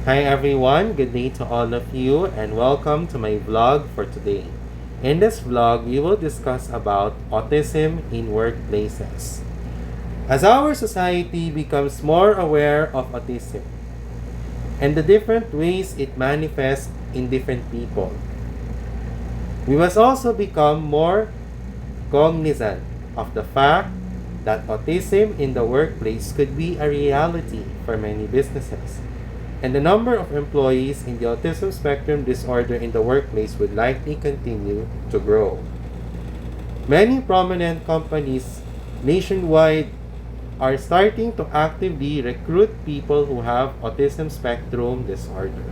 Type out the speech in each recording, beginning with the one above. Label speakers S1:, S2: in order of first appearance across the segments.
S1: Hi everyone, good day to all of you and welcome to my vlog for today. In this vlog, we will discuss about autism in workplaces. As our society becomes more aware of autism and the different ways it manifests in different people, we must also become more cognizant of the fact that autism in the workplace could be a reality for many businesses. And the number of employees in the autism spectrum disorder in the workplace would likely continue to grow. Many prominent companies nationwide are starting to actively recruit people who have autism spectrum disorder.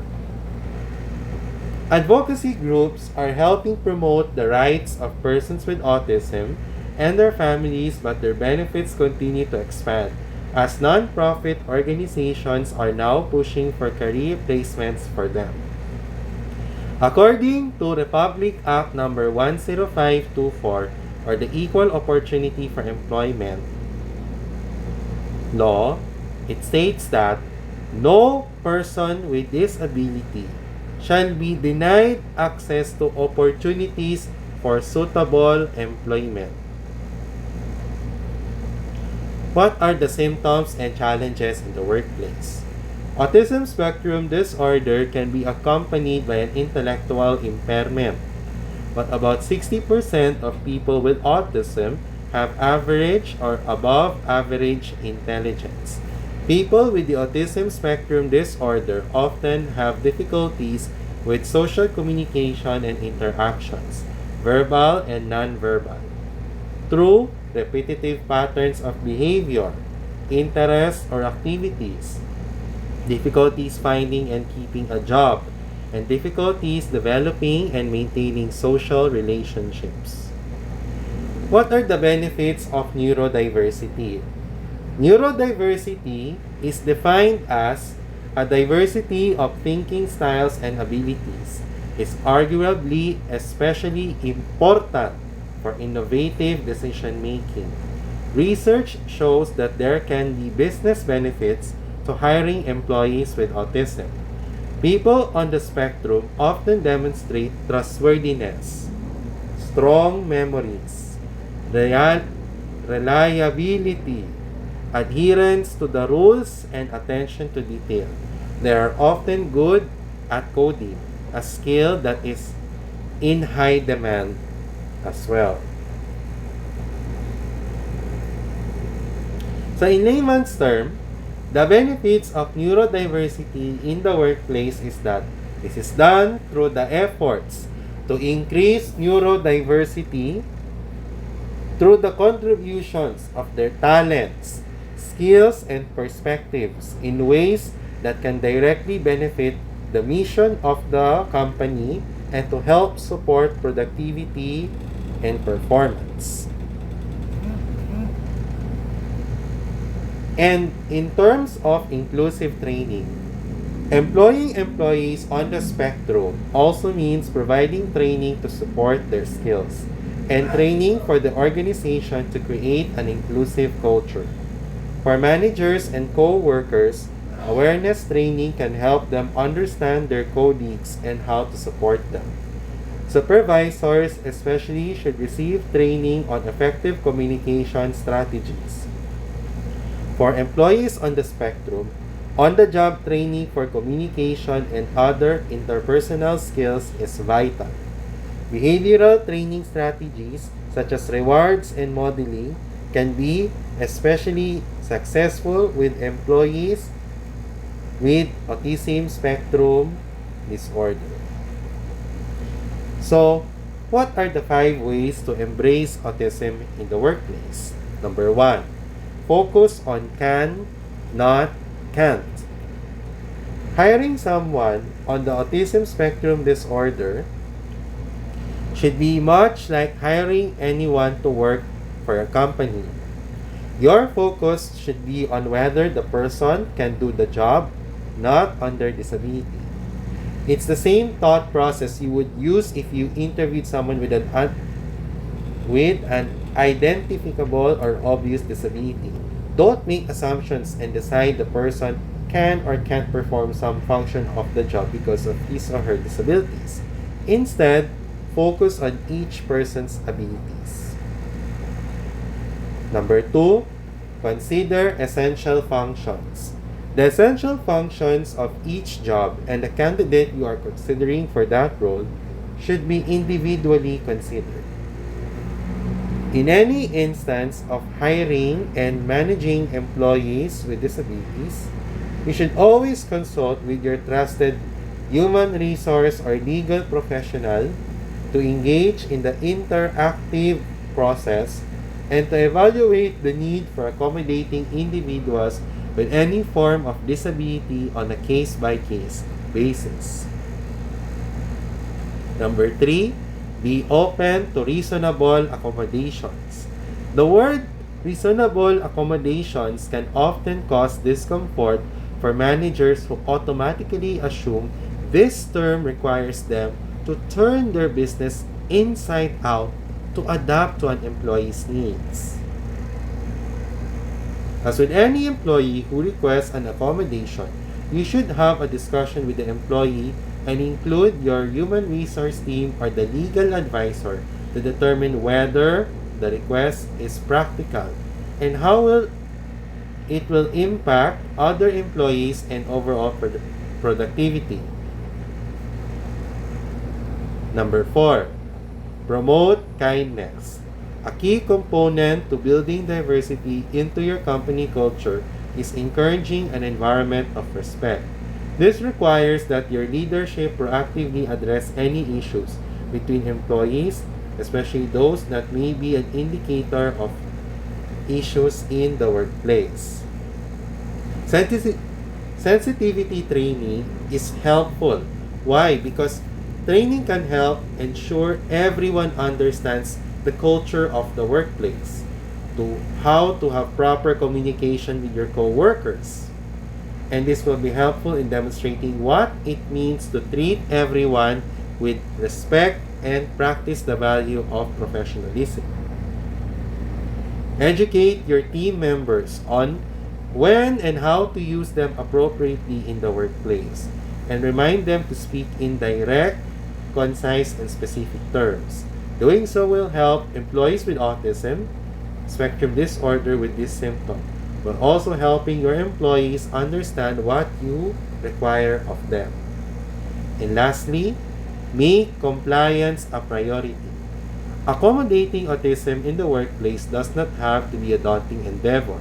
S1: Advocacy groups are helping promote the rights of persons with autism and their families, but their benefits continue to expand as non-profit organizations are now pushing for career placements for them. According to Republic Act number 10524 or the Equal Opportunity for Employment law, it states that no person with disability shall be denied access to opportunities for suitable employment. What are the symptoms and challenges in the workplace? Autism spectrum disorder can be accompanied by an intellectual impairment, but about 60% of people with autism have average or above average intelligence. People with the autism spectrum disorder often have difficulties with social communication and interactions, verbal and nonverbal, through repetitive patterns of behavior, interests, or activities, difficulties finding and keeping a job, and difficulties developing and maintaining social relationships. What are the benefits of neurodiversity? Neurodiversity is defined as a diversity of thinking styles and abilities. Is arguably especially important for innovative decision making. Research shows that there can be business benefits to hiring employees with autism. People on the spectrum often demonstrate trustworthiness, strong memories, reliability, adherence to the rules, and attention to detail. They are often good at coding, a skill that is in high demand as well. So in layman's term, the benefits of neurodiversity in the workplace is that this is done through the efforts to increase neurodiversity through the contributions of their talents, skills, and perspectives in ways that can directly benefit the mission of the company and to help support productivity and performance. And in terms of inclusive training, employing employees on the spectrum also means providing training to support their skills and training for the organization to create an inclusive culture. For managers and co-workers, awareness training can help them understand their colleagues and how to support them. Supervisors especially should receive training on effective communication strategies. For employees on the spectrum, on-the-job training for communication and other interpersonal skills is vital. Behavioral training strategies such as rewards and modeling can be especially successful with employees with autism spectrum disorder. So, what are the 5 ways to embrace autism in the workplace? Number 1, focus on can, not can't. Hiring someone on the autism spectrum disorder should be much like hiring anyone to work for a company. Your focus should be on whether the person can do the job, not on their disability. It's the same thought process you would use if you interviewed someone with an identifiable or obvious disability. Don't make assumptions and decide the person can or can't perform some function of the job because of his or her disabilities. Instead, focus on each person's abilities. Number 2, consider essential functions. The essential functions of each job and the candidate you are considering for that role should be individually considered. In any instance of hiring and managing employees with disabilities, you should always consult with your trusted human resource or legal professional to engage in the interactive process and to evaluate the need for accommodating individuals with any form of disability on a case-by-case basis. Number 3, be open to reasonable accommodations. The word reasonable accommodations can often cause discomfort for managers who automatically assume this term requires them to turn their business inside out to adapt to an employee's needs. As with any employee who requests an accommodation, you should have a discussion with the employee and include your human resource team or the legal advisor to determine whether the request is practical and how it will impact other employees and overall productivity. Number 4, promote kindness. A key component to building diversity into your company culture is encouraging an environment of respect. This requires that your leadership proactively address any issues between employees, especially those that may be an indicator of issues in the workplace. Sensitivity training is helpful. Why? Because training can help ensure everyone understands the culture of the workplace, to how to have proper communication with your co-workers. And this will be helpful in demonstrating what it means to treat everyone with respect and practice the value of professionalism. Educate your team members on when and how to use them appropriately in the workplace, and remind them to speak in direct, concise, and specific terms. Doing so will help employees with autism spectrum disorder with this symptom, but also helping your employees understand what you require of them. And lastly, make compliance a priority. Accommodating autism in the workplace does not have to be a daunting endeavor.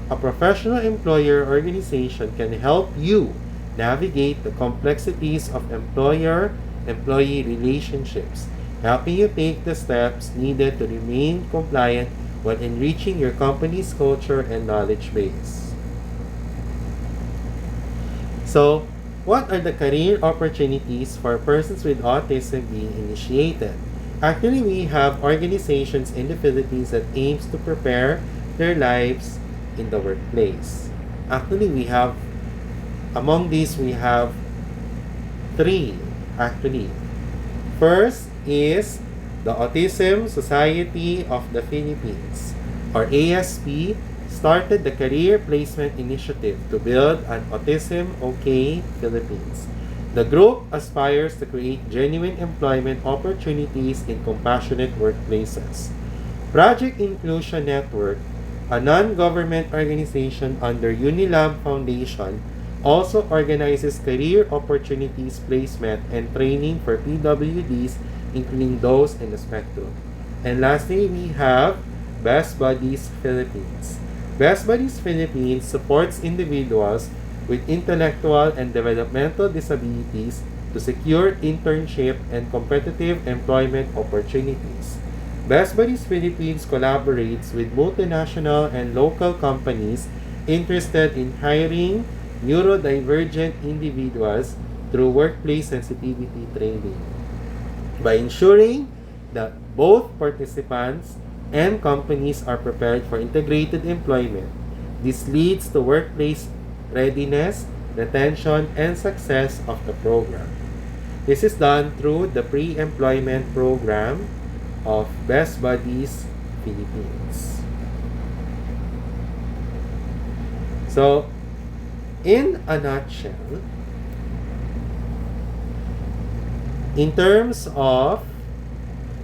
S1: A professional employer organization can help you navigate the complexities of employer-employee relationships, helping you take the steps needed to remain compliant while enriching your company's culture and knowledge base. So, what are the career opportunities for persons with autism being initiated? Actually, we have organizations in the Philippines that aims to prepare their lives in the workplace. Actually, among these, we have three, actually. First is the Autism Society of the Philippines, or ASP, started the Career Placement Initiative to build an Autism OK Philippines. The group aspires to create genuine employment opportunities in compassionate workplaces. Project Inclusion Network, a non-government organization under Unilab Foundation, also organizes career opportunities placement and training for PWDs, including those in the spectrum. And lastly, we have Best Buddies Philippines. Best Buddies Philippines supports individuals with intellectual and developmental disabilities to secure internship and competitive employment opportunities. Best Buddies Philippines collaborates with multinational and local companies interested in hiring neurodivergent individuals through workplace sensitivity training. By ensuring that both participants and companies are prepared for integrated employment, this leads to workplace readiness, retention, and success of the program. This is done through the pre-employment program of Best Buddies Philippines. So, In a nutshell, in terms of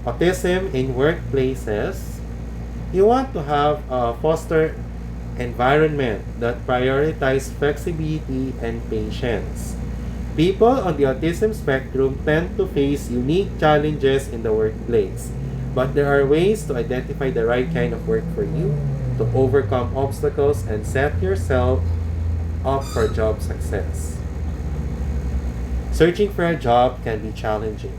S1: autism in workplaces, you want to have a foster environment that prioritizes flexibility and patience. People on the autism spectrum tend to face unique challenges in the workplace, but there are ways to identify the right kind of work for you, to overcome obstacles, and set yourself up for job success. Searching for a job can be challenging.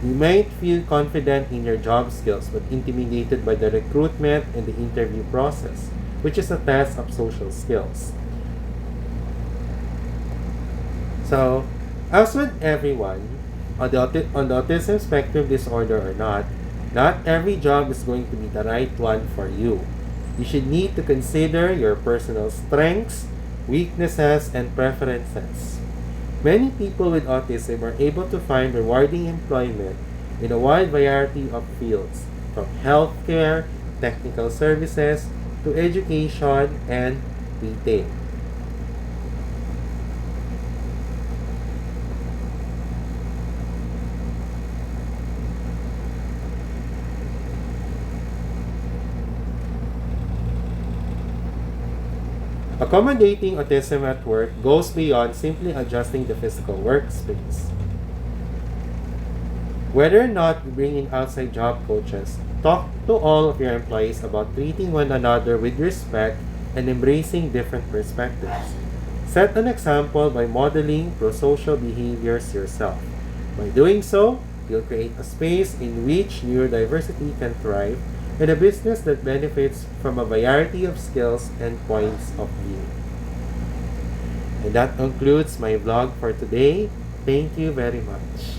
S1: You might feel confident in your job skills but intimidated by the recruitment and the interview process, which is a test of social skills. So, as with everyone, on the autism spectrum disorder or not every job is going to be the right one for you. You should need to consider your personal strengths, weaknesses, and preferences. Many people with autism are able to find rewarding employment in a wide variety of fields, from healthcare, technical services, to education and retail. Accommodating autism at work goes beyond simply adjusting the physical workspace. Whether or not you bring in outside job coaches, talk to all of your employees about treating one another with respect and embracing different perspectives. Set an example by modeling pro-social behaviors yourself. By doing so, you'll create a space in which neurodiversity can thrive and a business that benefits from a variety of skills and points of view. And that concludes my vlog for today. Thank you very much.